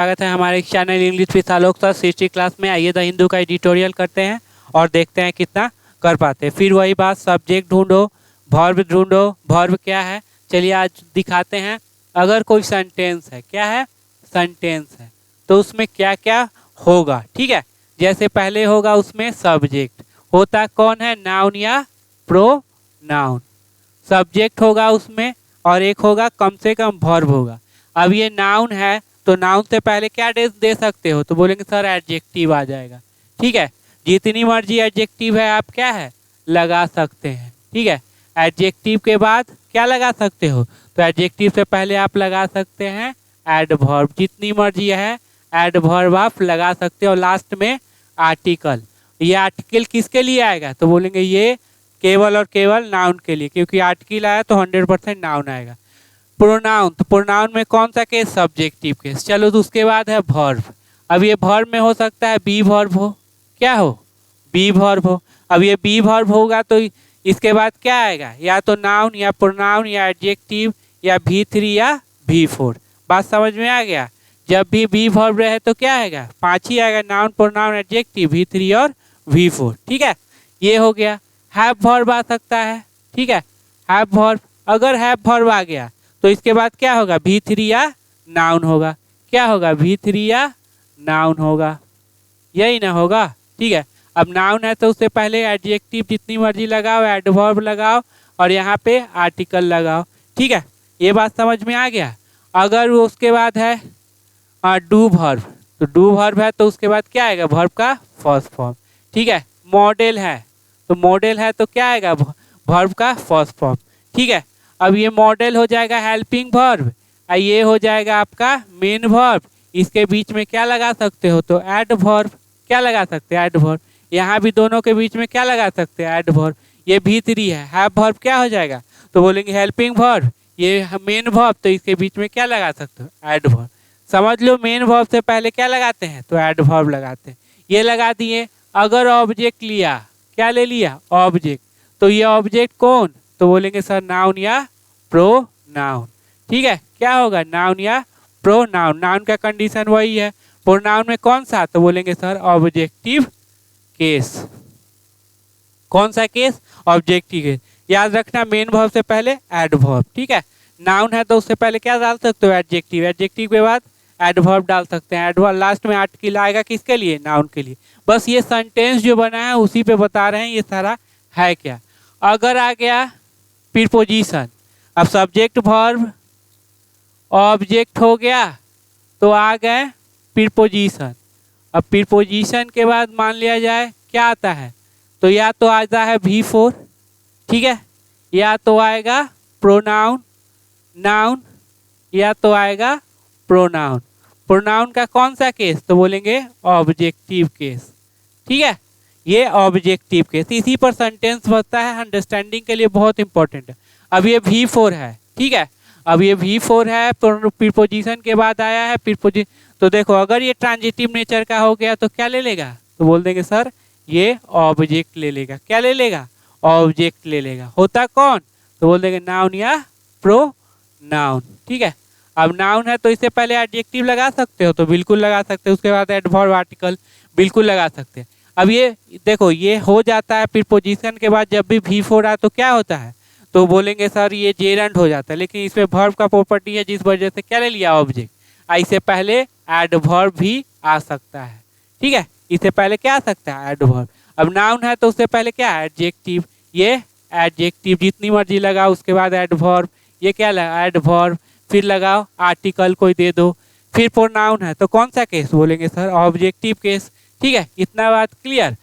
स्वागत है हमारे channel English with Alok sir history class में। आइए द हिंदू का एडिटोरियल करते हैं और देखते हैं कितना कर पाते हैं। फिर वही बात, सब्जेक्ट ढूंढो, वर्ब ढूंढो। वर्ब क्या है चलिए आज दिखाते हैं। अगर कोई सेंटेंस है, क्या है सेंटेंस है, तो उसमें क्या क्या होगा। ठीक है, जैसे पहले होगा उसमें सब्जेक्ट होता कौन है, नाउन या प्रोनाउन। सब्जेक्ट होगा उसमें और एक होगा कम से कम वर्ब होगा। अब ये नाउन है तो नाउन से पहले क्या दे सकते हो, तो बोलेंगे सर एडजेक्टिव आ जाएगा। ठीक है, जितनी मर्जी एडजेक्टिव है आप क्या है लगा सकते हैं। ठीक है, एडजेक्टिव के बाद क्या लगा सकते हो, तो एडजेक्टिव से पहले आप लगा सकते हैं एडवर्ब। जितनी मर्जी है एडवर्ब आप लगा सकते हो। लास्ट में आर्टिकल। ये आर्टिकल किसके लिए आएगा, तो बोलेंगे ये केवल और केवल नाउन के लिए, क्योंकि आर्टिकल आया तो 100% नाउन आएगा। प्रोनाउन, तो प्रोनाउन में कौन सा केस, सब्जेक्टिव केस। चलो तो उसके बाद है वर्ब। अब ये वर्ब में हो सकता है बी वर्ब हो, क्या हो बी वर्ब हो। अब ये बी वर्ब होगा तो इसके बाद क्या आएगा, या तो नाउन या प्रोनाउन या एडजेक्टिव या V3 या V4। बात समझ में आ गया। जब भी बी वर्ब रहे तो क्या आएगा, 5 ही आएगा, नाउन प्रोनाउन एडजेक्टिव V3 और V4। ठीक है, ये हो गया। हैव वर्ब आ सकता है। ठीक है, हैव वर्ब, अगर हैव वर्ब आ गया तो इसके बाद क्या होगा, V3 या नाउन होगा। क्या होगा, V3 या नाउन होगा, यही ना होगा। ठीक है, अब नाउन है तो उससे पहले एडजेक्टिव जितनी मर्जी लगाओ, एडवर्ब लगाओ और यहाँ पे आर्टिकल लगाओ। ठीक है, ये बात समझ में आ गया। अगर उसके बाद है डू वर्ब, तो डू वर्ब है तो उसके बाद क्या आएगा, वर्ब का फर्स्ट फॉर्म। ठीक है, मॉडल है तो मॉडल है तो क्या आएगा, वर्ब का फर्स्ट फॉर्म। ठीक है, अब ये मॉडल हो जाएगा हेल्पिंग वर्ब, ये हो जाएगा आपका मेन वर्ब। इसके बीच में क्या लगा सकते हो, तो एडवर्ब। क्या लगा सकते हैं, एडवर्ब। यहाँ भी दोनों के बीच में क्या लगा सकते हैं, एडवर्ब। ये V3 है, हैव वर्ब क्या हो जाएगा, तो बोलेंगे हेल्पिंग वर्ब। ये मेन वर्ब, तो इसके बीच में क्या लगा सकते हो, एडवर्ब। समझ लो, मेन वर्ब से पहले क्या लगाते हैं, तो एडवर्ब लगाते हैं। ये लगा दिए। अगर ऑब्जेक्ट लिया, क्या ले लिया, ऑब्जेक्ट, तो ये ऑब्जेक्ट कौन, तो बोलेंगे सर नाउन या प्रोनाउन। ठीक है, क्या होगा, नाउन या प्रोनाउन। नाउन का कंडीशन वही है। प्रोनाउन में कौन सा, तो बोलेंगे सर ऑब्जेक्टिव केस। कौन सा केस, ऑब्जेक्टिव केस। याद रखना, मेन वर्ब से पहले एडवर्ब। ठीक है, नाउन है तो उससे पहले क्या डाल सकते हो, एडजेक्टिव। एडजेक्टिव के बाद एडवर्ब डाल सकते हैं। एडवर्ब लास्ट में आर्टिकल आएगा किसके लिए, नाउन के लिए। बस ये सेंटेंस जो बना है उसी पे बता रहे हैं ये सारा है क्या। अगर आ गया प्रीपोजिशन, अब सब्जेक्ट वर्ब ऑब्जेक्ट हो गया तो आ गए प्रीपोजिशन। अब प्रीपोजिशन के बाद मान लिया जाए क्या आता है, तो या तो आता है V4, ठीक है, या तो आएगा प्रोनाउन नाउन, या तो आएगा प्रोनाउन। प्रोनाउन का कौन सा केस, तो बोलेंगे ऑब्जेक्टिव केस। ठीक है, ये ऑब्जेक्टिव केस, इसी पर सेंटेंस बनता है, अंडरस्टैंडिंग के लिए बहुत इंपॉर्टेंट है। अब ये V4 है। ठीक है, अब ये V4 है, प्रीपोजिशन के बाद आया है प्रीपोजिशन। तो देखो, अगर ये ट्रांजिटिव नेचर का हो गया तो क्या ले लेगा, तो बोल देंगे सर ये ऑब्जेक्ट ले लेगा। क्या ले लेगा, ऑब्जेक्ट ले लेगा। होता कौन, तो बोल देंगे नाउन या प्रोनाउन। ठीक है, अब नाउन है तो इससे पहले एडजेक्टिव लगा सकते हो, तो बिल्कुल लगा सकते हो। उसके बाद एडवर्ब आर्टिकल बिल्कुल लगा सकते हैं। अब ये देखो, ये हो जाता है प्रीपोजिशन के बाद जब भी V4 आए तो क्या होता है, तो बोलेंगे सर ये जेरेंट हो जाता है। लेकिन इसमें वर्ब का प्रॉपर्टी है जिस वजह से क्या ले लिया, ऑब्जेक्ट। इससे पहले एडवर्ब भी आ सकता है। ठीक है, इससे पहले क्या आ सकता है, एडवर्ब। अब नाउन है तो उससे पहले क्या है, एडजेक्टिव। ये एडजेक्टिव जितनी मर्जी लगाओ, उसके बाद एडवर्ब। ये क्या लगा, एडवर्ब, फिर लगाओ आर्टिकल कोई दे दो। फिर प्रोनाउन है तो कौन सा केस, बोलेंगे सर ऑब्जेक्टिव केस। ठीक है, इतना बात क्लियर।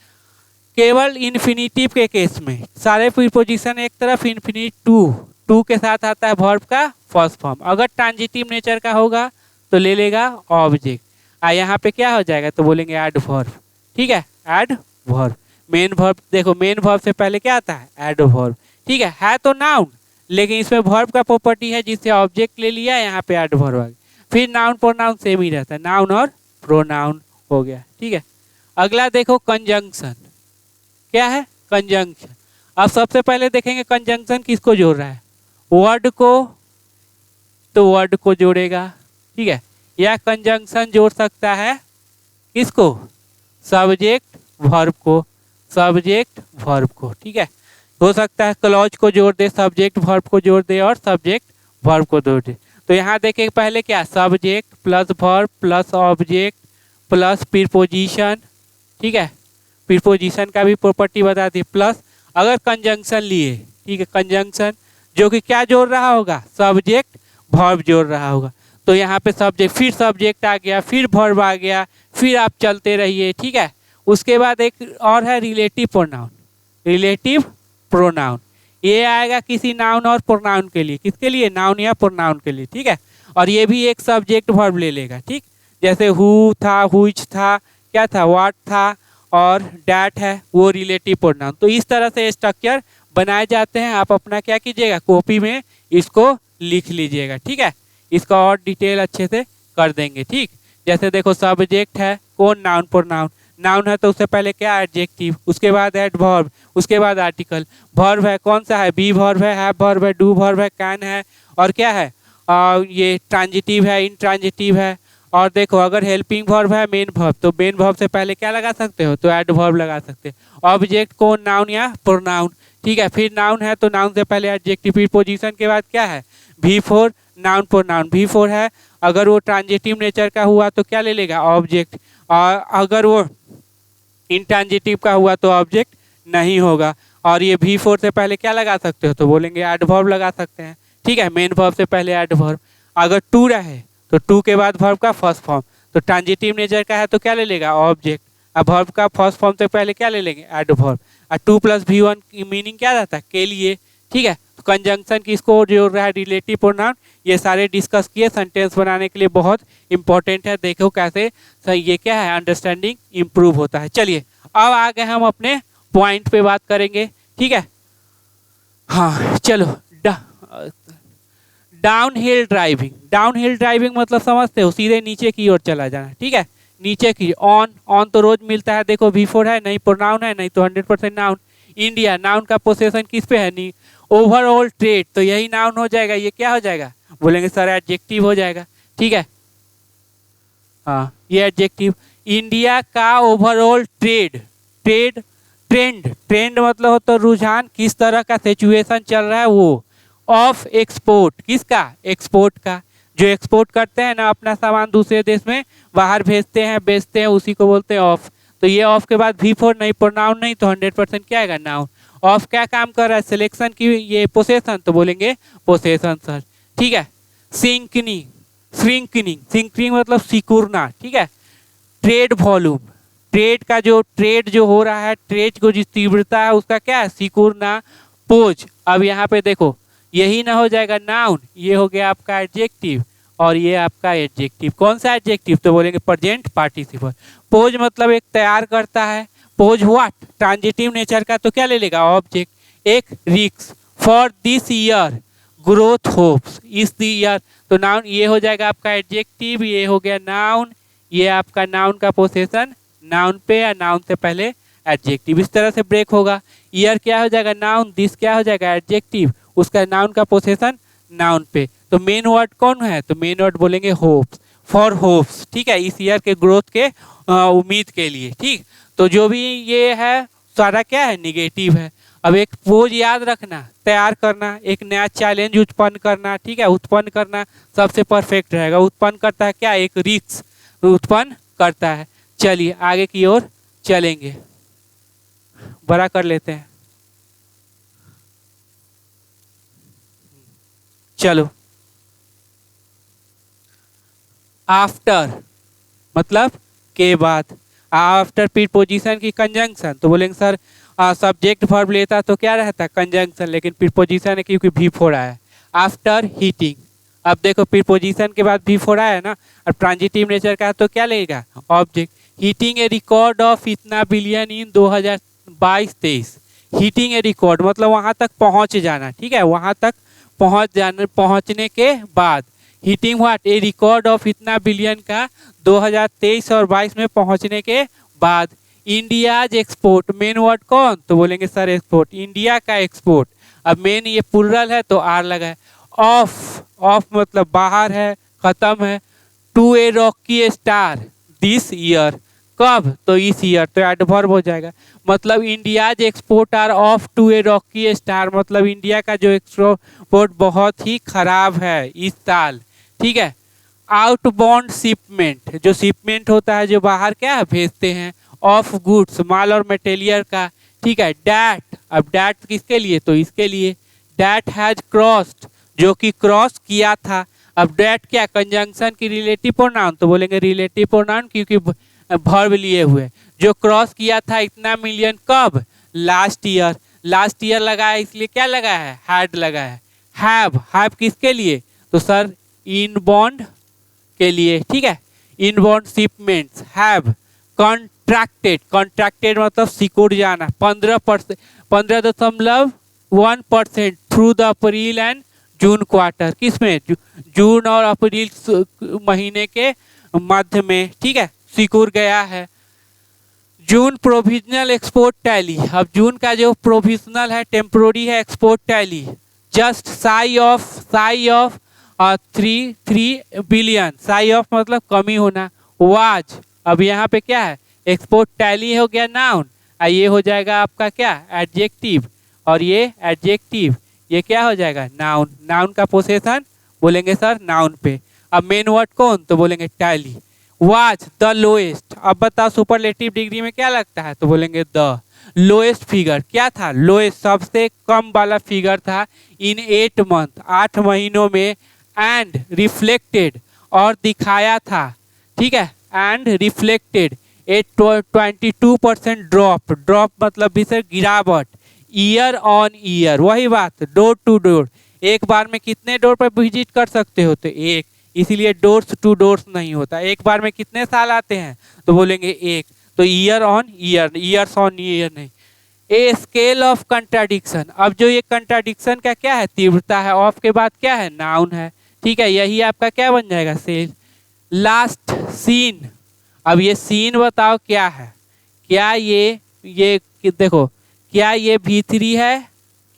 केवल इन्फिनिटिव के केस में सारे प्रीपोजिशन एक तरफ, इन्फिनिटिव टू के साथ आता है वर्ब का फर्स्ट फॉर्म। अगर ट्रांजिटिव नेचर का होगा तो ले लेगा ऑब्जेक्ट। यहाँ पे क्या हो जाएगा, तो बोलेंगे एडवर्ब। ठीक है, एडवर्ब। मेन वर्ब, देखो मेन वर्ब से पहले क्या आता है, एडवर्ब। ठीक है तो नाउन, लेकिन इसमें वर्ब का प्रॉपर्टी है जिससे ऑब्जेक्ट ले लिया, यहाँ पे एडवर्ब आ गया। फिर नाउन प्रोनाउन सेम ही रहता है, नाउन और प्रोनाउन हो गया। ठीक है, अगला देखो कंजंक्शन। क्या है, कंजंक्शन। अब सबसे पहले देखेंगे कंजंक्शन किसको जोड़ रहा है, वर्ड को, तो वर्ड को जोड़ेगा। ठीक है, या कंजंक्शन जोड़ सकता है किसको, सब्जेक्ट वर्ब को, सब्जेक्ट वर्ब को, ठीक है। हो सकता है क्लॉज को जोड़ दे, सब्जेक्ट वर्ब को जोड़ दे और सब्जेक्ट वर्ब को जोड़ दे। तो यहाँ देखें पहले क्या, subject plus verb plus object plus preposition, ठीक है, प्रीपोजिशन का भी प्रॉपर्टी बता दी, प्लस अगर कंजंक्शन लिए, ठीक है, कंजंक्शन जो कि क्या जोड़ रहा होगा, सब्जेक्ट वर्ब जोड़ रहा होगा। तो यहाँ पे सब्जेक्ट, फिर सब्जेक्ट आ गया, फिर वर्ब आ गया, फिर आप चलते रहिए, ठीक है। उसके बाद एक और है रिलेटिव प्रोनाउन, रिलेटिव प्रोनाउन, ये आएगा किसी नाउन और प्रोनाउन के लिए, किसके लिए, नाउन या प्रोनाउन के लिए, ठीक है। और ये भी एक सब्जेक्ट वर्ब ले लेगा, ठीक, जैसे हु था, हुइच था, क्या था, व्हाट था, और डैट है, वो रिलेटिव प्रोनाउन। तो इस तरह से स्ट्रक्चर बनाए जाते हैं। आप अपना क्या कीजिएगा, कॉपी में इसको लिख लीजिएगा, ठीक है। इसका और डिटेल अच्छे से कर देंगे, ठीक। जैसे देखो सब्जेक्ट है कौन, नाउन प्रोनाउन, नाउन है तो उससे पहले क्या, एडजेक्टिव, उसके बाद एडवर्ब, उसके बाद आर्टिकल, वर्ब है कौन सा है, बी वर्ब है, हैव वर्ब है, डू वर्ब है, कैन है, और क्या है, ये ट्रांजिटिव है, इंट्रांजिटिव है। और देखो अगर हेल्पिंग वर्ब है, मेन वर्ब, तो मेन वर्ब से पहले क्या लगा सकते हो, तो एडवर्ब लगा सकते हो। ऑब्जेक्ट कौन, नाउन या प्रोनाउन, ठीक है। फिर नाउन है तो नाउन से पहले एडजेक्टिव, फिर पोजीशन के बाद क्या है, V4 नाउन प्रोनाउन, V4 है, अगर वो ट्रांजिटिव नेचर का हुआ तो क्या ले लेगा, ऑब्जेक्ट, और अगर वो इंट्रांजिटिव का हुआ तो ऑब्जेक्ट नहीं होगा। और ये V4 से पहले क्या लगा सकते हो, तो बोलेंगे एडवर्ब लगा सकते हैं, ठीक है, मेन वर्ब से पहले एडवर्ब। अगर टू रहे तो टू के बाद वर्ब का फर्स्ट फॉर्म, तो ट्रांजिटिव नेचर का है तो क्या ले लेगा, ऑब्जेक्ट, अब वर्ब का फर्स्ट फॉर्म से पहले क्या ले लेंगे, एडवर्ब। और 2 + V1 की मीनिंग क्या रहता है, के लिए, ठीक है। तो कंजंक्शन किसको जोड़ रहा है, रिलेटिव प्रोनाउन। ये सारे डिस्कस किए, सेंटेंस बनाने के लिए बहुत इंपॉर्टेंट है। देखो कैसे ये क्या है, अंडरस्टैंडिंग इंप्रूव होता है। चलिए अब आगे हम अपने पॉइंट पे बात करेंगे, ठीक है। हाँ चलो, down hill driving, down hill driving मतलब समझते हो, सीधे नीचे की ओर चला जाना, ठीक है, नीचे की। ऑन, ऑन तो रोज मिलता है, देखो V4 है, नहीं प्रोनाउन है, नहीं तो 100% नाउन। इंडिया, नाउन का पोसेशन किस पे है, नहीं। ओवरऑल ट्रेड, तो यही नाउन हो जाएगा, ये क्या हो जाएगा, बोलेंगे सर एडजेक्टिव हो जाएगा, ठीक है। हाँ ये एडजेक्टिव। इंडिया का overall trade, trade, trend, trend मतलब होता है रुझान, किस तरह का सिचुएशन चल रहा है वो। ऑफ एक्सपोर्ट, किसका, एक्सपोर्ट का, जो एक्सपोर्ट करते हैं ना अपना सामान दूसरे देश में बाहर भेजते हैं, बेचते हैं, उसी को बोलते हैं ऑफ। तो ये ऑफ के बाद V4 नहीं, प्रोनाउन नहीं, तो 100% क्या आएगा, नाउन। ऑफ क्या काम कर रहा है, सिलेक्शन की, ये पोसेशन, तो बोलेंगे पोसेशन सर, ठीक है। सिंकनिंग, श्रिंकनिंग, सिंकनिंग मतलब सिकुड़ना, ठीक है। ट्रेड वॉल्यूम, ट्रेड का जो ट्रेड जो हो रहा है, ट्रेड को जिस तीव्रता है उसका क्या है, सिकुड़ना। पोज, अब यहाँ पे देखो यही ना हो जाएगा नाउन, ये हो गया आपका एडजेक्टिव, और ये आपका एडजेक्टिव, कौन सा एडजेक्टिव, तो बोलेंगे प्रेजेंट पार्टिसिपल। पोज मतलब एक तैयार करता है, पोज व्हाट, ट्रांजिटिव नेचर का, तो क्या ले लेगा, ऑब्जेक्ट। एक रिक्स, for this year growth hopes, इस ईयर, तो नाउन, ये हो जाएगा आपका एडजेक्टिव, ये हो गया नाउन, ये आपका नाउन का पोसेशन नाउन पे, या नाउन से पहले एडजेक्टिव, इस तरह से ब्रेक होगा। ईयर क्या हो जाएगा, नाउन, दिस क्या हो जाएगा, एडजेक्टिव, उसका नाउन का पोसेशन नाउन पे। तो मेन वर्ड कौन है, तो मेन वर्ड बोलेंगे होप्स, फॉर होप्स, ठीक है, इस ईयर के ग्रोथ के उम्मीद के लिए, ठीक। तो जो भी ये है सारा क्या है, निगेटिव है। अब एक पोज याद रखना, तैयार करना, एक नया चैलेंज उत्पन्न करना, ठीक है, उत्पन्न करना सबसे परफेक्ट रहेगा। उत्पन्न करता है क्या, एक रिस्क उत्पन्न करता है। चलिए आगे की ओर चलेंगे, बड़ा कर लेते हैं, चलो। आफ्टर मतलब के बाद, आफ्टर प्रीपोजिशन की कंजंक्शन, तो बोलेंगे सर सब्जेक्ट वर्ब लेता तो क्या रहता है, कंजंक्शन, लेकिन प्रीपोजिशन है क्योंकि V4 आया है। आफ्टर हीटिंग, अब देखो प्रीपोजिशन के बाद V4 आया है ना, और ट्रांजिटिव नेचर का तो क्या लगेगा, object. Heating a record of इतना billion in 2022-23, heating a record मतलब वहां तक पहुंच जाना, ठीक है, वहां तक पहुंच जाना, पहुंचने के बाद। Heating what, A record of इतना बिलियन का 2023 और 22 में पहुंचने के बाद। इंडियाज एक्सपोर्ट, मेन वर्ड कौन, तो बोलेंगे सर एक्सपोर्ट, इंडिया का एक्सपोर्ट। अब मेन ये प्लुरल है तो आर लगा है। ऑफ, ऑफ मतलब बाहर है, खत्म है। To a rocky start this year. कब? तो इस ईयर, तो एडवर्ब हो जाएगा। मतलब India's export are off to a rocky start, मतलब इंडिया का जो एक्सपोर्ट बहुत ही खराब है इस साल। ठीक है। आउटबाउंड शिपमेंट, जो शिपमेंट होता है जो बाहर क्या है भेजते हैं, ऑफ गुड्स माल और मटेरियल का। ठीक है। डैट, अब डैट किसके लिए? तो इसके लिए। डैट हैज क्रॉस्ड, जो कि क्रॉस किया था। अब डैट क्या? कंजंक्शन की रिलेटिव प्रोनाउन, तो बोलेंगे रिलेटिव प्रोनाउन क्योंकि वर्ब लिए हुए। जो क्रॉस किया था इतना मिलियन, कब? Last year. लास्ट ईयर लगा है इसलिए क्या लगा है? हैड लगा है। हैव, हैव किसके लिए? तो सर इनबाउंड के लिए। ठीक है। Inbound shipments have contracted, contracted मतलब सिक्योर जाना 15.1% through the April and June quarter. किसमें? जून और अप्रैल महीने के मध्य में। ठीक है। सिक्योर गया है। जून प्रोविजनल एक्सपोर्ट टैली, अब जून का जो प्रोविजनल है टेम्पोररी है export tally just sigh of 3 billion. Sigh of मतलब कमी होना। वाज, अब यहाँ पे क्या है? एक्सपोर्ट टैली हो गया नाउन, ये हो जाएगा आपका क्या? एडजेक्टिव, और ये एडजेक्टिव ये क्या हो जाएगा? नाउन। नाउन का पोसेशन बोलेंगे सर नाउन पे। अब मेन वर्ड कौन? तो बोलेंगे टैली। वाज द लोएस्ट, अब बताओ सुपरलेटिव डिग्री में क्या लगता है? तो बोलेंगे द। लोएस्ट फिगर क्या था? लोएस्ट सबसे कम वाला फिगर था इन 8 मंथ, 8 महीनों में। एंड रिफ्लेक्टेड, और दिखाया था। ठीक है। And reflected A 22% drop, drop मतलब भी सर गिरावट। ईयर ऑन ईयर, वही बात, डोर टू डोर। एक बार में कितने डोर पर विजिट कर सकते हो? तो एक, इसीलिए डोर्स टू डोर्स नहीं होता। एक बार में कितने साल आते हैं? तो बोलेंगे एक। तो year on year, years on year नहीं। ए स्केल ऑफ कंट्राडिक्शन, अब जो ये कंट्राडिक्शन का क्या है? तीव्रता है। ऑफ के बाद क्या है? नाउन है। ठीक है। यही आपका क्या बन जाएगा? सेल। लास्ट सीन, अब ये सीन बताओ क्या है? क्या ये देखो, क्या ये V3 है?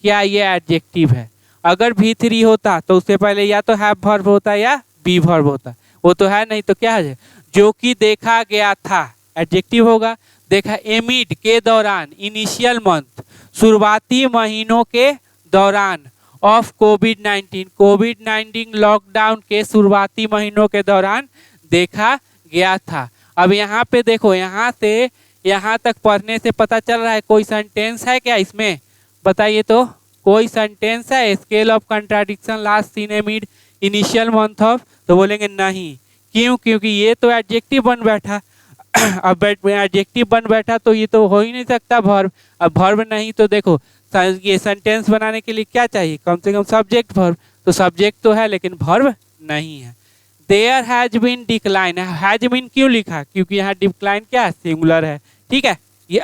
क्या ये एडजेक्टिव है? अगर V3 होता तो उससे पहले या तो हैव वर्ब होता या बी वर्ब होता, वो तो है नहीं, तो क्या है? जो कि देखा गया था, एडजेक्टिव होगा। देखा, एमिड के दौरान, इनिशियल मंथ शुरुआती महीनों के दौरान, ऑफ कोविड-19 कोविड-19 लॉकडाउन के शुरुआती महीनों के दौरान देखा गया था। अब यहाँ पे देखो, यहाँ से यहाँ तक पढ़ने से पता चल रहा है कोई सेंटेंस है क्या इसमें? बताइए तो, कोई सेंटेंस है? Scale of contradiction last seen amid initial month of, तो बोलेंगे नहीं। क्यों? क्योंकि ये तो एडजेक्टिव बन बैठा। अब एडजेक्टिव बन बैठा तो ये तो हो ही नहीं सकता वर्ब। अब वर्ब नहीं तो देखो, ये सेंटेंस बनाने के लिए क्या चाहिए? कम से कम सब्जेक्ट वर्ब, तो सब्जेक्ट तो है लेकिन वर्ब नहीं है। There has been decline, has been क्यों लिखा? क्योंकि यहाँ डिक्लाइन क्या है? सिंगुलर है। ठीक है। ये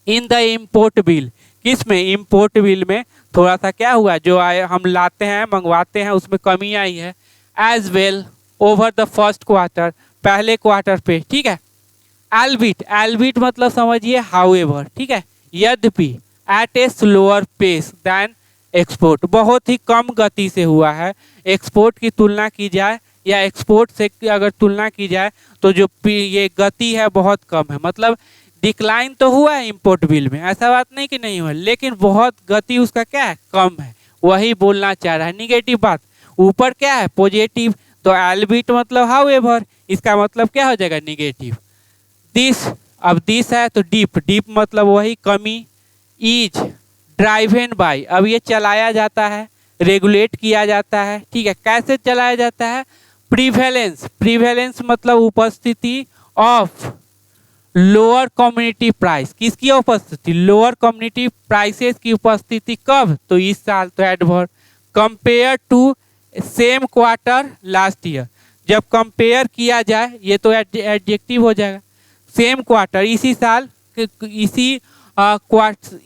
इन द इम्पोर्ट बिल, किस में? इम्पोर्ट बिल में थोड़ा सा क्या हुआ? जो हम लाते हैं मंगवाते हैं उसमें कमी आई है। As well over the first quarter, पहले क्वार्टर पे। ठीक है। एल्बिट, एल्बिट मतलब समझिए हाउएवर। ठीक है। यद्यपि एट ए स्लोअर पेस दैन एक्सपोर्ट, बहुत ही कम गति से हुआ है। एक्सपोर्ट की तुलना की जाए या एक्सपोर्ट से अगर तुलना की जाए तो जो ये गति है बहुत कम है। मतलब डिक्लाइन तो हुआ है इम्पोर्ट बिल में, ऐसा बात नहीं कि नहीं हुआ, लेकिन बहुत गति उसका क्या है? कम है। वही बोलना चाह रहा है। निगेटिव बात, ऊपर क्या है? पॉजिटिव, तो एल्बिट मतलब हाउएवर, इसका मतलब क्या हो जाएगा? निगेटिव। दिस, अब दिस है तो डीप, डीप मतलब वही कमी। इज ड्राइवन बाय, अब ये चलाया जाता है, रेगुलेट किया जाता है। ठीक है। कैसे चलाया जाता है? प्रीवेलेंस, प्रीवेलेंस मतलब उपस्थिति ऑफ लोअर कम्युनिटी प्राइस, किसकी उपस्थिति? लोअर कम्युनिटी प्राइसेस की उपस्थिति। कब? तो इस साल, तो adverb. Compare to same quarter last year, जब कंपेयर किया जाए, ये तो एडजेक्टिव हो जाएगा। सेम क्वार्टर, इसी साल,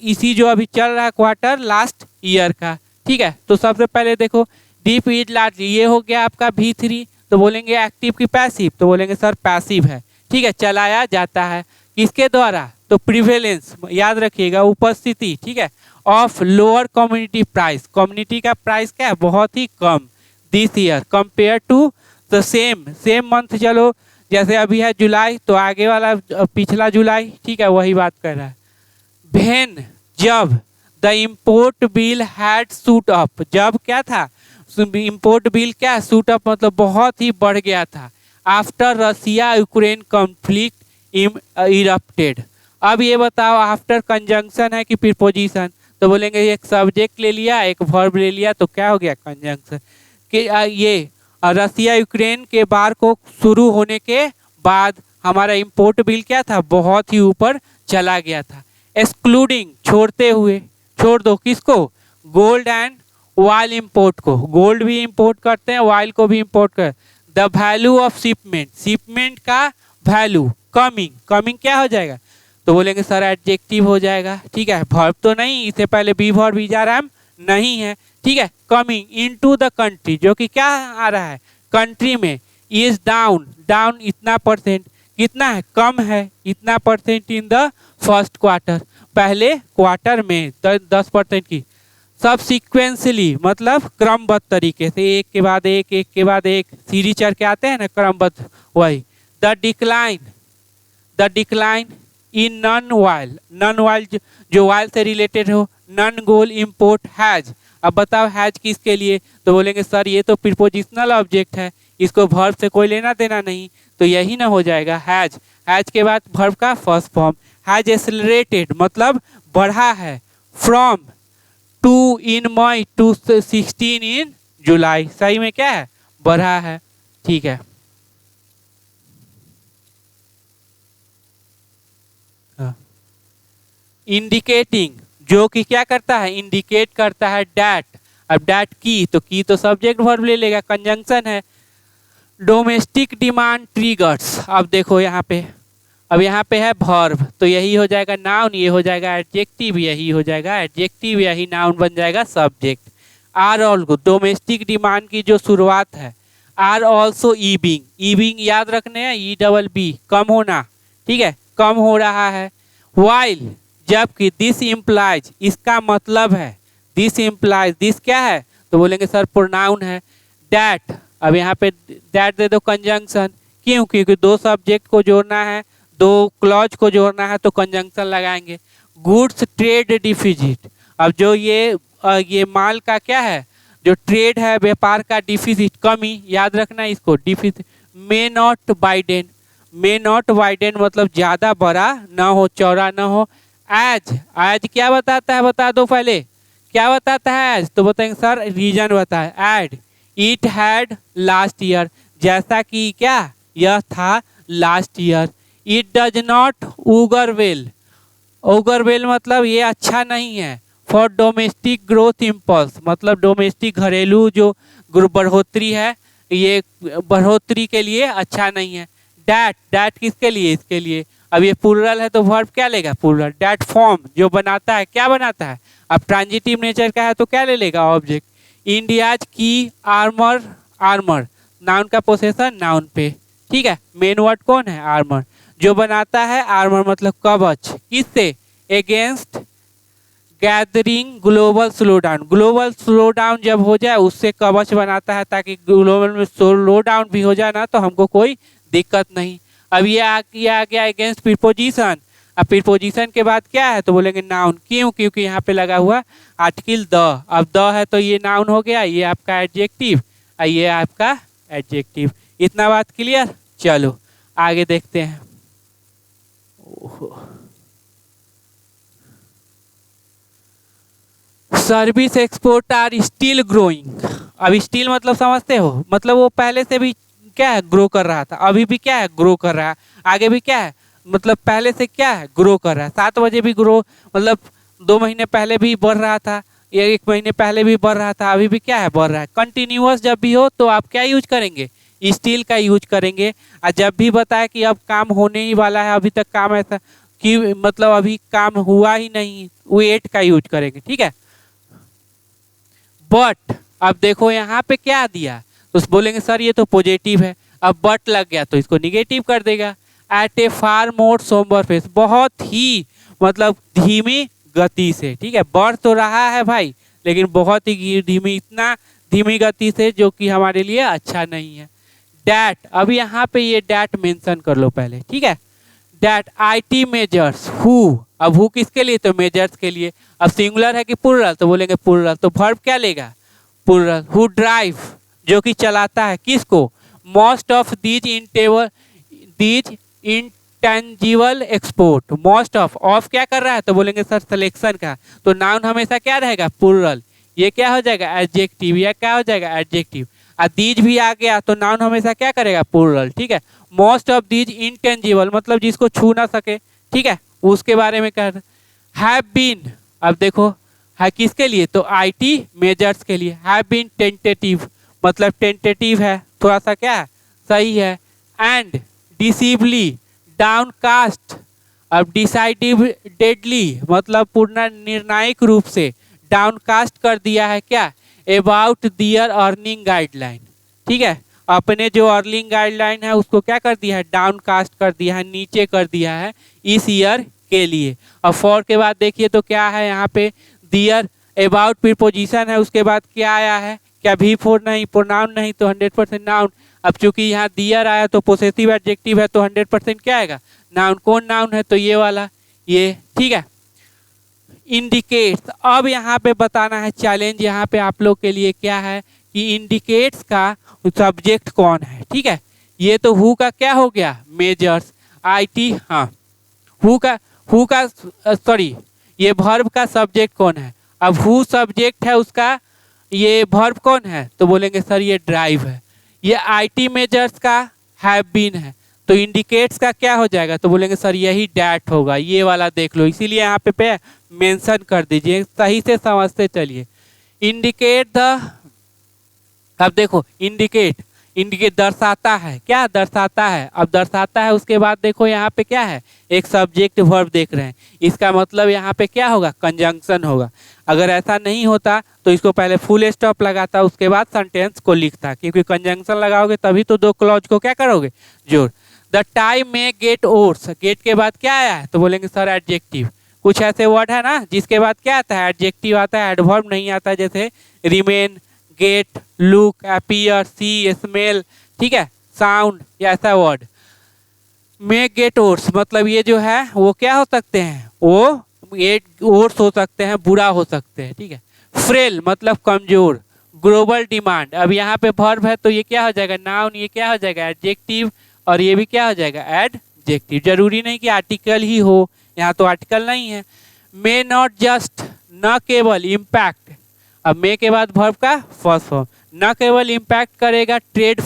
इसी जो अभी चल रहा है क्वार्टर लास्ट ईयर का। ठीक है। तो सबसे पहले देखो, डीप इज लार्ज, ये हो गया आपका V3, तो बोलेंगे एक्टिव की पैसिव, तो बोलेंगे सर पैसिव है। ठीक है। चलाया जाता है किसके द्वारा? तो प्रिवेलेंस, याद रखिएगा, उपस्थिति। ठीक है। Of lower community price, community का प्राइस क्या है? बहुत ही कम। दिस ईयर कंपेयर टू तो सेम मंथ, चलो जैसे अभी है जुलाई तो आगे वाला पिछला जुलाई, ठीक है, वही बात कर रहा है। व्हेन, जब, the import bill had shoot up, जब क्या था, इम्पोर्ट बिल क्या, शूट अप मतलब बहुत ही बढ़ गया था। After Russia Ukraine conflict erupted. अब ये बताओ आफ्टर कंजंक्शन है कि प्रीपोजिशन, तो बोलेंगे एक सब्जेक्ट ले लिया एक वर्ब ले लिया तो क्या हो गया कंजंक्शन। कि ये रसिया यूक्रेन के वार को शुरू होने के बाद हमारा इम्पोर्ट बिल क्या था, बहुत ही ऊपर चला गया था। एक्सक्लूडिंग, छोड़ते हुए, छोड़ दो किसको, गोल्ड एंड ऑयल इंपोर्ट को, गोल्ड भी इंपोर्ट करते हैं ऑयल को भी इंपोर्ट कर। The value of shipment, shipment का वैल्यू, कमिंग क्या हो जाएगा, तो बोलेंगे सर एडजेक्टिव हो जाएगा, ठीक है, वर्ब तो नहीं, इससे पहले बी वर्ब इजाराम नहीं है, ठीक है। कमिंग इनटू द कंट्री, जो कि क्या आ रहा है, कंट्री में, इज डाउन, डाउन इतना परसेंट, कितना है, कम है इतना percent in the first quarter, पहले क्वार्टर में 10% की। सबसिक्वेंसली मतलब क्रमबद्ध तरीके से, एक के बाद एक, एक के बाद एक, सीढ़ी चढ़ के आते हैं ना क्रमबद्ध, वही। The decline in non oil, non oil जो ऑयल से रिलेटेड हो, नॉन गोल इम्पोर्ट हैज। अब बताओ हैज किसके लिए, तो बोलेंगे सर ये तो प्रीपोजिशनल ऑब्जेक्ट है, इसको वर्ब से कोई लेना देना नहीं, तो यही ना हो जाएगा हैज। हैज के बाद वर्ब का फर्स्ट फॉर्म, हैज एक्सेलरेटेड मतलब बढ़ा है, फ्रॉम 2 इन मई टू 16 इन जुलाई, सही में क्या है, बढ़ा है, ठीक है। इंडिकेटिंग, जो कि क्या करता है, इंडिकेट करता है डैट। अब डैट की, तो की तो सब्जेक्ट वर्ब ले लेगा, कंजंक्शन है। डोमेस्टिक डिमांड ट्रिगर्स, अब देखो यहाँ पे, अब यहाँ पे है वर्ब, तो यही हो जाएगा नाउन, ये हो जाएगा एडजेक्टिव, यही हो जाएगा एडजेक्टिव, यही नाउन बन जाएगा subject. Are also, domestic demand की जो शुरुआत है, आर ऑल्सो ईबिंग, ईबिंग याद रखने हैं, EBB, कम होना, ठीक है, कम हो रहा है। वाइल, जबकि, दिस इम्प्लाइज, इसका मतलब है, दिस इम्प्लाइज, दिस क्या है, तो बोलेंगे सर प्रोनाउन है। डैट, अब यहाँ पे डैट दे दो कंजंक्शन, क्यों, क्योंकि दो सब्जेक्ट को जोड़ना है, दो क्लॉज को जोड़ना है तो कंजंक्शन लगाएंगे। गुड्स ट्रेड डिफिजिट, अब जो ये माल का क्या है, जो ट्रेड है व्यापार का डिफिजिट कमी, याद रखना इसको, deficit. May not वाइडेन, may not वाइडेन मतलब ज़्यादा बड़ा ना हो, चौड़ा ना हो। एज, एज क्या बताता है, बता दो पहले, क्या बताता है एज, तो बताएंगे सर रीजन बताए। Add, it had last year, जैसा कि क्या, यह था last year. It does not augur well, augur well मतलब ये अच्छा नहीं है। फॉर डोमेस्टिक ग्रोथ इम्पल्स मतलब डोमेस्टिक घरेलू जो बढ़ोतरी है, ये बढ़ोतरी के लिए अच्छा नहीं है। डैट, डैट किसके लिए, इसके लिए। अब ये प्लूरल है तो वर्ब क्या लेगा, प्लूरल। डैट फॉर्म जो बनाता है, क्या बनाता है, अब ट्रांजिटिव नेचर का है तो क्या ले लेगा, ऑब्जेक्ट। इंडियाज की आर्मर, आर्मर नाउन का पोसेशन नाउन पे, ठीक है, मेन वर्ड कौन है, आर्मर, जो बनाता है आर्मर मतलब कवच, किससे, against gathering global slow down, global slow down जब हो जाए उससे कवच बनाता है, ताकि ग्लोबल में स्लो डाउन भी हो जाए ना तो हमको कोई दिक्कत नहीं। अब ये आ गया अगेंस्ट प्रीपोजिशन, अब प्रीपोजिशन के बाद क्या है, तो बोलेंगे नाउन, क्यों, क्योंकि यहाँ पे लगा हुआ आर्टिकल द, अब द है तो ये नाउन हो गया, ये आपका एडजेक्टिव, ये आपका एडजेक्टिव। इतना बात क्लियर, चलो आगे देखते हैं। Service export are still growing, अब स्टिल मतलब समझते हो, मतलब वो पहले से भी क्या है, ग्रो कर रहा था, अभी भी क्या है, ग्रो कर रहा है, आगे भी क्या है, मतलब पहले से क्या है, ग्रो कर रहा है। 7 बजे भी ग्रो मतलब 2 महीने पहले भी बढ़ रहा था, या 1 महीने पहले भी बढ़ रहा था, अभी भी क्या है, बढ़ रहा है। कंटिन्यूअस जब भी हो तो आप क्या यूज करेंगे, स्टिल का यूज करेंगे। और जब भी बताए कि अब काम होने ही वाला है, अभी तक काम ऐसा कि मतलब अभी काम हुआ ही नहीं, वेट का यूज करेंगे, ठीक है। बट, अब देखो यहाँ पे क्या दिया, तो बोलेंगे सर ये तो पॉजिटिव है, अब बट लग गया तो इसको निगेटिव कर देगा। एट ए फार मोर सोम्बर फेस, बहुत ही मतलब धीमी गति से, ठीक है, बढ़ तो रहा है भाई लेकिन बहुत ही धीमी, इतना धीमी गति से जो कि हमारे लिए अच्छा नहीं है। डैट, अब यहाँ पे ये डैट मेंशन कर लो पहले, ठीक है। डैट IT मेजर्स हु, अब हु किसके लिए, तो मेजर्स के लिए। अब सिंगुलर है कि प्लूरल, तो बोलेंगे प्लूरल, तो वर्ब क्या लेगा, प्लूरल। हु ड्राइव, जो कि चलाता है, किसको, most of these intangible export. Most of क्या कर रहा है, तो बोलेंगे सर सिलेक्शन का, तो नाउन हमेशा क्या रहेगा, प्लूरल। ये क्या हो जाएगा, एडजेक्टिव, या क्या हो जाएगा, एडजेक्टिव। और दीज भी आ गया तो नाउन हमेशा क्या करेगा, प्लूरल, ठीक है। मोस्ट ऑफ दीज इंटेंजिबल मतलब जिसको छू ना सके, ठीक है, उसके बारे में कह रहे। हैव बीन, अब देखो है किसके लिए, तो IT मेजर्स के लिए। हैव बीन टेंटेटिव मतलब टेंटेटिव है, थोड़ा सा क्या है, सही है। एंड डिसीवली डाउनकास्ट, अब डिसाइडेडली मतलब पूर्ण निर्णायक रूप से डाउनकास्ट कर दिया है क्या, अबाउट दियर अर्निंग गाइडलाइन, ठीक है। अपने जो अर्निंग गाइडलाइन है उसको क्या कर दिया है, डाउनकास्ट कर दिया है, नीचे कर दिया है इस ईयर के लिए। अब फॉर के बाद देखिए तो क्या है यहाँ पे, दियर अबाउट प्रीपोजिशन है, उसके बाद क्या आया है, क्या भी फोर नहीं, प्रोनाउन नहीं, तो 100% नाउन। अब चूंकि यहाँ दियर आया तो पोसेसिव एडजेक्टिव है, तो 100% क्या आएगा, नाउन। कौन नाउन है, तो ये वाला, ये, ठीक है। इंडिकेट्स, अब यहाँ पे बताना है, चैलेंज यहाँ पे आप लोग के लिए क्या है कि इंडिकेट्स का सब्जेक्ट कौन है, ठीक है। ये तो हु का क्या हो गया, मेजर्स। IT, हाँ, हु का सॉरी, ये वर्ब का सब्जेक्ट कौन है। अब हु सब्जेक्ट है उसका, ये वर्ब कौन है, तो बोलेंगे सर ये ड्राइव है। ये IT मेजर्स का हैव बीन है, तो इंडिकेट्स का क्या हो जाएगा, तो बोलेंगे सर यही डैट होगा, ये वाला देख लो, इसीलिए यहाँ पे मेंशन कर दीजिए, सही से समझते चलिए। इंडिकेट द, अब देखो इंडिकेट दर्शाता है, क्या दर्शाता है, अब दर्शाता है, उसके बाद देखो यहाँ पे क्या है, एक सब्जेक्ट वर्ब देख रहे हैं, इसका मतलब यहाँ पे क्या होगा, कंजंक्शन होगा। अगर ऐसा नहीं होता तो इसको पहले फुल स्टॉप लगाता, उसके बाद सेंटेंस को लिखता, क्योंकि कंजंक्शन लगाओगे तभी तो दो क्लॉज को क्या करोगे, जोड़। द टाइम में गेट ओर्स, गेट के बाद क्या आया है, तो बोलेंगे सर एडजेक्टिव। कुछ ऐसे वर्ड है ना जिसके बाद क्या आता है, एडजेक्टिव आता है, एडवर्ब नहीं आता, जैसे रिमेन, गेट, लुक, अपीयर, सी, स्मेल, ठीक है, साउंड, या ऐसा वर्ड। मे गेट ओर्स मतलब ये जो है वो क्या हो सकते हैं, वो ये ओर्स हो सकते हैं, बुरा हो सकते हैं, ठीक है। फ्रेल मतलब कमजोर। ग्लोबल डिमांड, अब यहाँ पे वर्ब है तो ये क्या हो जाएगा, नाउन, ये क्या हो जाएगा, एडजेक्टिव, और ये भी क्या हो जाएगा, एडजेक्टिव। जरूरी नहीं कि आर्टिकल ही हो, यहाँ तो आर्टिकल नहीं है। मे नॉट जस्ट, न केवल इम्पैक्ट, अब मे के बाद वर्ब का फर्स्ट फॉर्म, न केवल इम्पैक्ट करेगा ट्रेड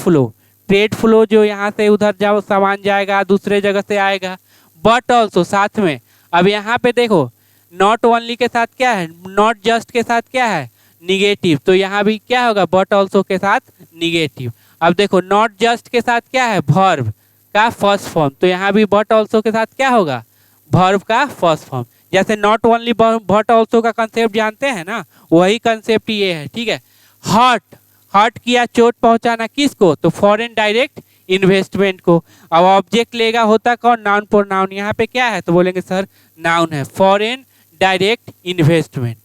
फ्लो जो यहाँ से उधर जाओ सामान जाएगा, दूसरे जगह से आएगा, बट ऑल्सो साथ में। अब यहाँ पे देखो नॉट ओनली के साथ क्या है, नॉट जस्ट के साथ क्या है, निगेटिव, तो यहाँ भी क्या होगा, बट ऑल्सो के साथ निगेटिव। अब देखो नॉट जस्ट के साथ क्या है, वर्ब का फर्स्ट फॉर्म, तो यहाँ भी बट ऑल्सो के साथ क्या होगा, वर्ब का फर्स्ट फॉर्म। जैसे नॉट ओनली बट ऑल्सो का कंसेप्ट जानते हैं ना, वही कंसेप्ट ये है, ठीक है। हर्ट किया, चोट पहुंचाना, किसको, तो फॉरेन डायरेक्ट इन्वेस्टमेंट को। अब ऑब्जेक्ट लेगा होता कौन, नाउन प्रोनाउन, यहाँ पे क्या है, तो बोलेंगे सर नाउन है, foreign direct investment.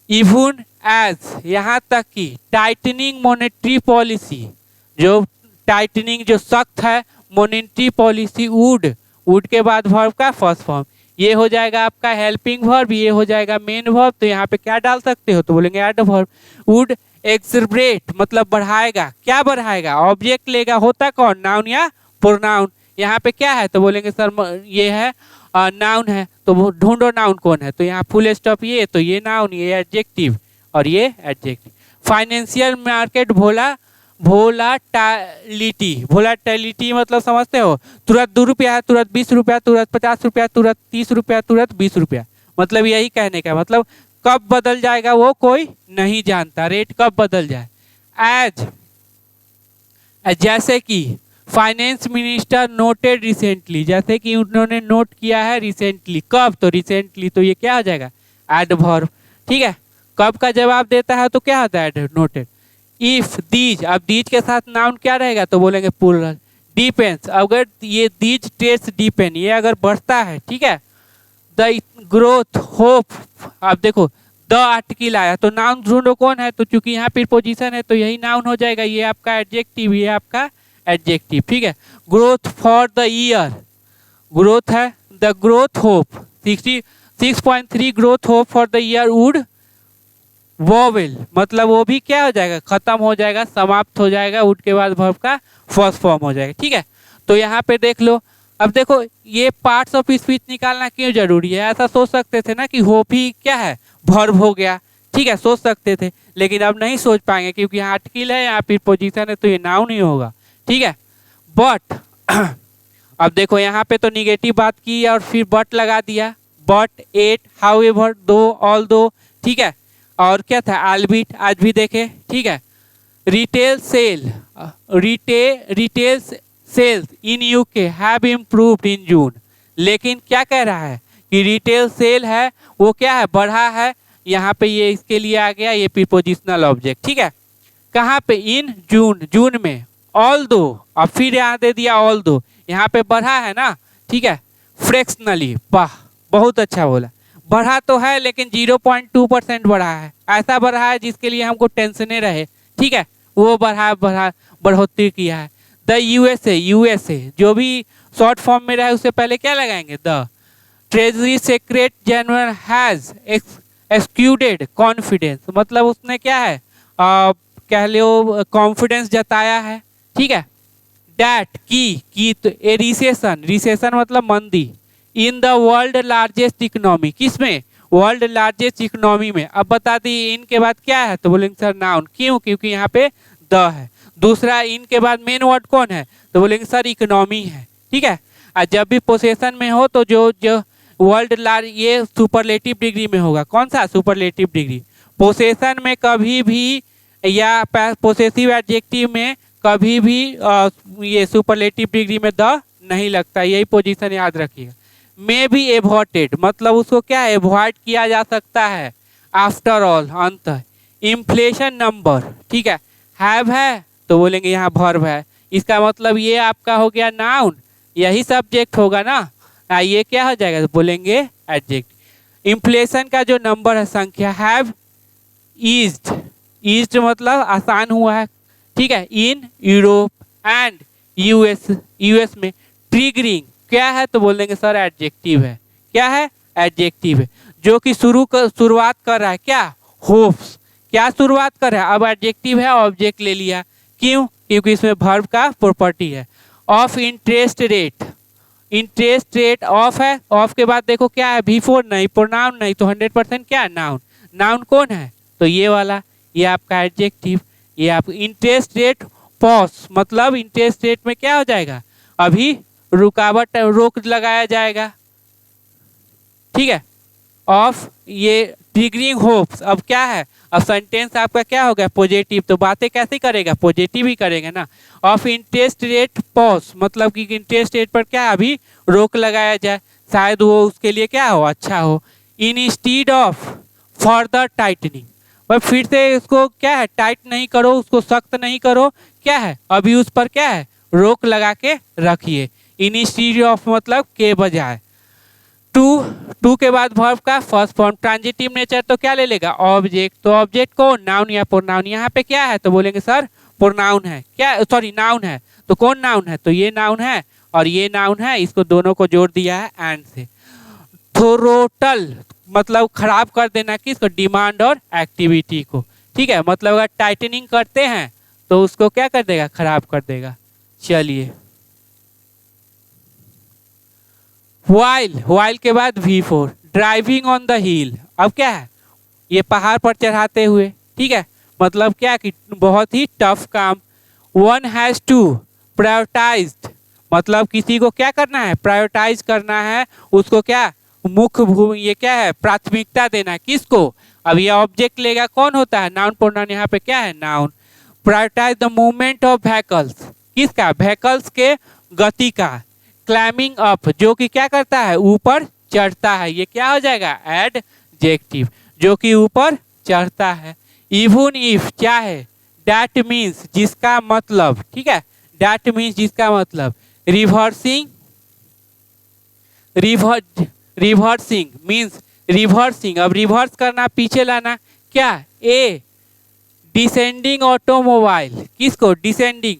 Even as, यहाँ तक कि टाइटनिंग मॉनेटरी पॉलिसी, जो टाइटनिंग जो सख्त है मॉनेटरी पॉलिसी, वुड के बाद वर्ब का फर्स्ट फॉर्म, ये हो जाएगा आपका हेल्पिंग वर्ब, ये हो जाएगा मेन वर्ब, तो यहाँ पे क्या डाल सकते हो, तो बोलेंगे एडवर्ब। वुड एक्सरबरेट मतलब बढ़ाएगा, क्या बढ़ाएगा, ऑब्जेक्ट लेगा होता कौन, नाउन या प्रोनाउन, यहाँ पे क्या है, तो बोलेंगे सर ये है नाउन है, तो ढूंढो नाउन कौन है, तो यहाँ फुल स्टॉप, ये तो ये नाउन, ये एडजेक्टिव, और ये एडजेक्टिव। फाइनेंशियल मार्केट वोलाटिलिटी मतलब समझते हो, तुरंत 2 रुपया है, तुरंत 20 रुपया, तुरंत 50 रुपया, तुरंत 30 रुपया, तुरंत 20 रुपया, मतलब यही कहने का मतलब कब बदल जाएगा वो कोई नहीं जानता, रेट कब बदल जाए। जैसे कि फाइनेंस मिनिस्टर नोटेड रिसेंटली, जैसे कि उन्होंने नोट किया है रिसेंटली, कब, तो रिसेंटली, तो ये क्या हो जाएगा, एडवर्ब, ठीक है। कब का जवाब देता है तो क्या होता है, नोटेड। इफ दीज, अब दीज के साथ नाउन क्या रहेगा, तो बोलेंगे प्लूरल। डिपेंड्स, अगर ये दीज टेस्ट डिपेंड, ये अगर बढ़ता है, ठीक है। द ग्रोथ होप, अब देखो द आर्टिकल आया तो नाउन ढूंढो कौन है, तो चूंकि यहाँ प्रीपोजिशन है तो यही नाउन हो जाएगा, ये आपका एडजेक्टिव, ये आपका एडजेक्टिव, ठीक है। Growth for the year, growth है, the growth hope 66.3 growth hope for the year would vowel, मतलब वो भी क्या हो जाएगा, खत्म हो जाएगा, समाप्त हो जाएगा, वुड के बाद वर्ब का फर्स्ट फॉर्म हो जाएगा, ठीक है। तो यहाँ पे देख लो, अब देखो ये पार्ट्स ऑफ स्पीच निकालना क्यों जरूरी है, ऐसा सोच सकते थे ना कि होप ही क्या है, वर्ब हो गया, ठीक है, सोच सकते थे, लेकिन अब नहीं सोच पाएंगे क्योंकि यहाँ आर्टिकल है, यहाँ प्रीपोजिशन है, तो ये नाउन ही होगा, ठीक है। बट अब देखो यहाँ पे तो निगेटिव बात की और फिर बट लगा दिया, बट, एट, हाउएवर, दो, ऑल दो, ठीक है, और क्या था, आलबिट, आज भी देखे, ठीक है। Retail sale, retail sales in UK have improved in June, लेकिन क्या कह रहा है कि रिटेल सेल है वो क्या है, बढ़ा है, यहाँ पे ये इसके लिए आ गया ये प्रीपोजिशनल ऑब्जेक्ट, ठीक है। कहाँ पे, इन जून, जून में, ऑल दो, अब फिर यहाँ दे दिया ऑल दो, यहाँ पे बढ़ा है ना, ठीक है, फ्रैक्शनली, वाह बहुत अच्छा बोला, बढ़ा तो है लेकिन 0.2% बढ़ा है, ऐसा बढ़ा है जिसके लिए हमको टेंशने रहे, ठीक है, वो बढ़ोतरी किया है। द यूएसए, यूएसए जो भी शॉर्ट फॉर्म में रहे उससे पहले क्या लगाएंगे, the treasury secret general has exuded confidence, मतलब उसने क्या है, कह लो कॉन्फिडेंस जताया है, ठीक है। डैट की तो ए रिसेशन, रिसेशन मतलब मंदी, in the world largest economy, किसमें, वर्ल्ड लार्जेस्ट इकोनॉमी में। अब बता दी इनके बाद क्या है, तो बोलेंगे सर नाउन, क्यों, क्योंकि यहाँ पे द है। दूसरा इनके बाद मेन वर्ड कौन है, तो बोलेंगे सर इकोनॉमी है, ठीक है। और जब भी पोसेशन में हो तो जो वर्ल्ड लार्ज, ये सुपरलेटिव डिग्री में होगा, कौन सा, सुपरलेटिव डिग्री। पोसेशन में कभी भी या पोसेसिव एडजेक्टिव में कभी भी ये सुपरलेटिव डिग्री में द नहीं लगता, यही पोजीशन याद रखिएगा। मे बी एवॉइडेड, मतलब उसको क्या है, एवॉइड किया जा सकता है, आफ्टर ऑल, अंत। इन्फ्लेशन नंबर, ठीक है, हैव है तो बोलेंगे यहाँ वर्ब है, इसका मतलब ये आपका हो गया नाउन, यही सब्जेक्ट होगा ना, ये क्या हो जाएगा, तो बोलेंगे एडजेक्ट। इन्फ्लेशन का जो नंबर है, संख्या, हैव ईज्ड, ईज्ड मतलब आसान हुआ है, ठीक है, इन यूरोप एंड यूएस में। ट्रिगरिंग क्या है, तो बोल देंगे सर एडजेक्टिव है, क्या है, एडजेक्टिव है, जो कि शुरुआत कर रहा है, क्या, होप्स, क्या शुरुआत कर रहा है, अब एडजेक्टिव है, ऑब्जेक्ट ले लिया, क्यों, क्योंकि इसमें वर्ब का प्रॉपर्टी है। Of interest rate, interest rate of है, ऑफ के बाद देखो क्या है, बिफोर नहीं, प्रोनाउन नहीं, तो 100% क्या है, नाउन, नाउन कौन है, तो ये वाला, ये आपका एडजेक्टिव, ये आप इंटरेस्ट रेट पॉज, मतलब इंटरेस्ट रेट में क्या हो जाएगा, अभी रुकावट, रोक लगाया जाएगा, ठीक है। ऑफ ये ट्रिगरिंग होप्स, अब क्या है, अब सेंटेंस आपका क्या हो गया, पॉजिटिव, तो बातें कैसे करेगा, पॉजिटिव ही करेगा ना। ऑफ इंटरेस्ट रेट पॉज, मतलब कि इंटरेस्ट रेट पर क्या अभी रोक लगाया जाए, शायद वो उसके लिए क्या हो, अच्छा हो। इंस्टीड ऑफ फर्दर टाइटनिंग, पर फिर से इसको क्या है, टाइट नहीं करो, उसको सख्त नहीं करो, क्या है, अभी उस पर क्या है, रोक लगा के रखिए। इंस्टीड ऑफ मतलब के बजाय। टू के बाद वर्ब का फर्स्ट फॉर्म, ट्रांजिटिव नेचर तो क्या ले लेगा, ऑब्जेक्ट, तो ऑब्जेक्ट को नाउन या प्रोनाउन, यहाँ पे क्या है, तो बोलेंगे सर प्रोनाउन है, क्या, सॉरी नाउन है, तो कौन नाउन है, तो ये नाउन है और ये नाउन है, इसको दोनों को जोड़ दिया है एंड से। थ्रोटल मतलब खराब कर देना किसको, डिमांड और एक्टिविटी को, ठीक है, मतलब अगर टाइटनिंग करते हैं तो उसको क्या कर देगा, खराब कर देगा। चलिए, वाइल के बाद V4, ड्राइविंग ऑन द हिल, अब क्या है, ये पहाड़ पर चढ़ाते हुए, ठीक है, मतलब क्या कि बहुत ही टफ काम। वन हैज टू प्रायोरिटाइज, मतलब किसी को क्या करना है, प्रायोरिटाइज करना है, उसको क्या मुख्य भूमि, ये क्या है, प्राथमिकता देना है, किसको, अब ये ऑब्जेक्ट लेगा, कौन होता है, नाउन प्रोनाउन, यहाँ पे क्या है, noun. Prioritise the movement of vehicles, किसका, व्हीकल्स के गति का। क्लाइंबिंग अप, जो कि क्या करता है, ऊपर चढ़ता है, ये क्या हो जाएगा, एडजेक्टिव, जो कि ऊपर चढ़ता है। इवन इफ क्या है, दैट मीन्स जिसका मतलब, ठीक है, दैट मीन्स जिसका मतलब। रिवर्सिंग, रिवर्सिंग मीन्स रिवर्सिंग, अब रिवर्स करना, पीछे लाना, क्या, ए डिसेंडिंग ऑटोमोबाइल, किसको, डिसेंडिंग,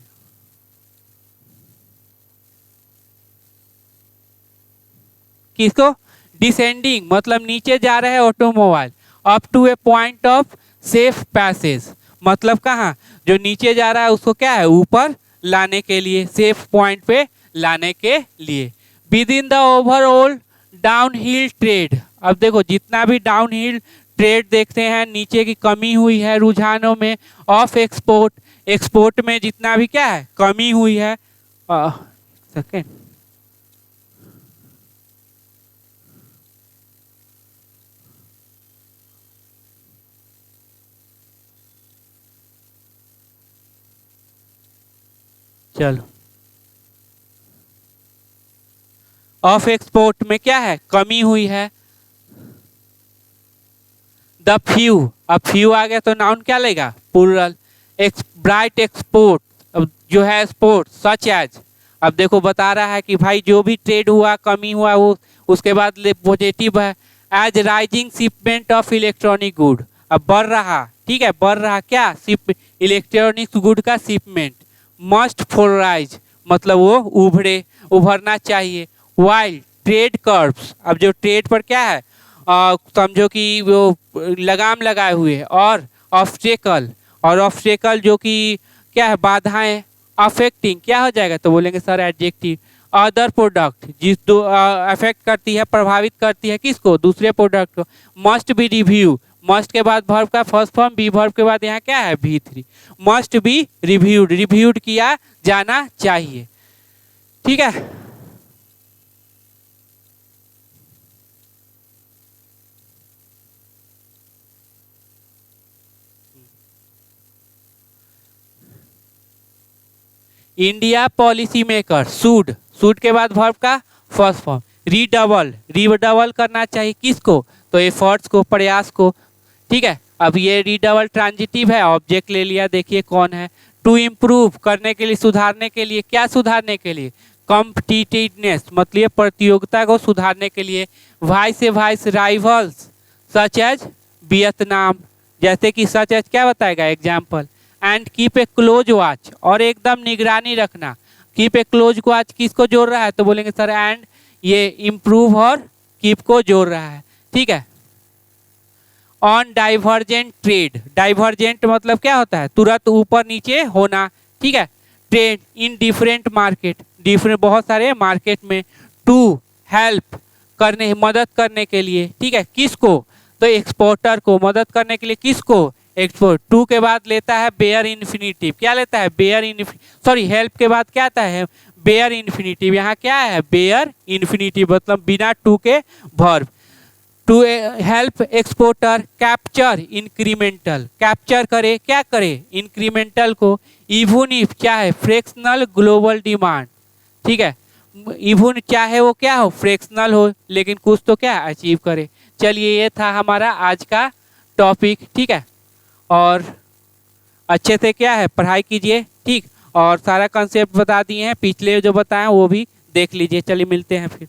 किसको? डिसेंडिंग मतलब नीचे जा रहा है automobile, up to a point of safe passage, मतलब कहाँ? जो नीचे जा रहा है उसको क्या है? ऊपर लाने के लिए, सेफ पॉइंट पे लाने के लिए। With in the overall down hill trade, अब देखो जितना भी डाउन हिल ट्रेड देखते हैं, नीचे की कमी हुई है रुझानों में ऑफ एक्सपोर्ट, एक्सपोर्ट में जितना भी क्या है? कमी हुई है। सेकेंड, चलो ऑफ एक्सपोर्ट में क्या है? कमी हुई है। द फ्यू, अब फ्यू आ गया तो नाउन क्या लेगा? प्लूरल। ब्राइट एक्सपोर्ट, अब जो है एक्सपोर्ट सच एज, अब देखो बता रहा है कि भाई जो भी ट्रेड हुआ, कमी हुआ, वो उसके बाद पॉजिटिव है। As rising shipment of electronic good, अब बढ़ रहा, ठीक है, बढ़ रहा क्या? शिप, इलेक्ट्रॉनिक गुड का शिपमेंट। मस्ट फॉर राइज, मतलब वो उभरे, उभरना चाहिए। वाइल ट्रेड कर्व्स, अब जो ट्रेड पर क्या है? समझो कि वो लगाम लगाए हुए, और ऑब्स्टेकल, और ऑब्स्टेकल जो कि क्या है? बाधाएं। अफेक्टिंग क्या हो जाएगा? तो बोलेंगे सर एडजेक्टिव। अदर प्रोडक्ट, जिस दो अफेक्ट करती है, प्रभावित करती है किसको? दूसरे प्रोडक्ट को। मस्ट बी रिव्यू, मस्ट के बाद वर्ब का फर्स्ट फॉर्म, बी वर्ब के बाद यहाँ क्या है? V3। Must be reviewed, reviewed किया जाना चाहिए, ठीक है। India policy maker, should, should के बाद वर्ब का फर्स्ट फॉर्म। रीडबल, रीडबल करना चाहिए किसको? तो एफर्ट्स को, प्रयास को, ठीक है। अब ये रीडबल ट्रांजिटिव है, ऑब्जेक्ट ले लिया, देखिए कौन है? टू इम्प्रूव, करने के लिए, सुधारने के लिए। क्या सुधारने के लिए? कॉम्पिटिटिवनेस, मतलब प्रतियोगिता को सुधारने के लिए। Vice a vice rivals such as Vietnam, जैसे कि सच एज क्या बताएगा? Example. And keep a close watch, और एकदम निगरानी रखना। कीप ए क्लोज वॉच किसको जोड़ रहा है? तो बोलेंगे सर एंड, ये इम्प्रूव और कीप को जोड़ रहा है, ठीक है। ऑन डाइवर्जेंट ट्रेड, डाइवर्जेंट मतलब क्या होता है? तुरंत ऊपर नीचे होना, ठीक है। Trade in different market, different बहुत सारे मार्केट में। टू हेल्प, करने, मदद करने के लिए, ठीक है। किसको? तो एक्सपोर्टर को, मदद करने के लिए किसको? एक्सपोर्ट। टू के बाद लेता है बेयर इन्फिनिटिव, क्या लेता है? बेयर इन्फिनिटिव, सॉरी हेल्प के बाद क्या आता है? Bare infinitive. यहाँ क्या है? बेयर इन्फिनिटिव, मतलब बिना टू के verb. To help exporter capture incremental, capture करे, क्या करे? इंक्रीमेंटल को। इवन इफ क्या है? फ्रैक्शनल ग्लोबल डिमांड, ठीक है। इवन चाहे वो क्या हो? फ्रैक्शनल हो, लेकिन कुछ तो क्या अचीव करे। चलिए ये था हमारा आज का टॉपिक, ठीक है। और अच्छे से क्या है? पढ़ाई कीजिए, ठीक। और सारा कंसेप्ट बता दिए हैं, पिछले जो बताएं वो भी देख लीजिए। चलिए मिलते हैं फिर।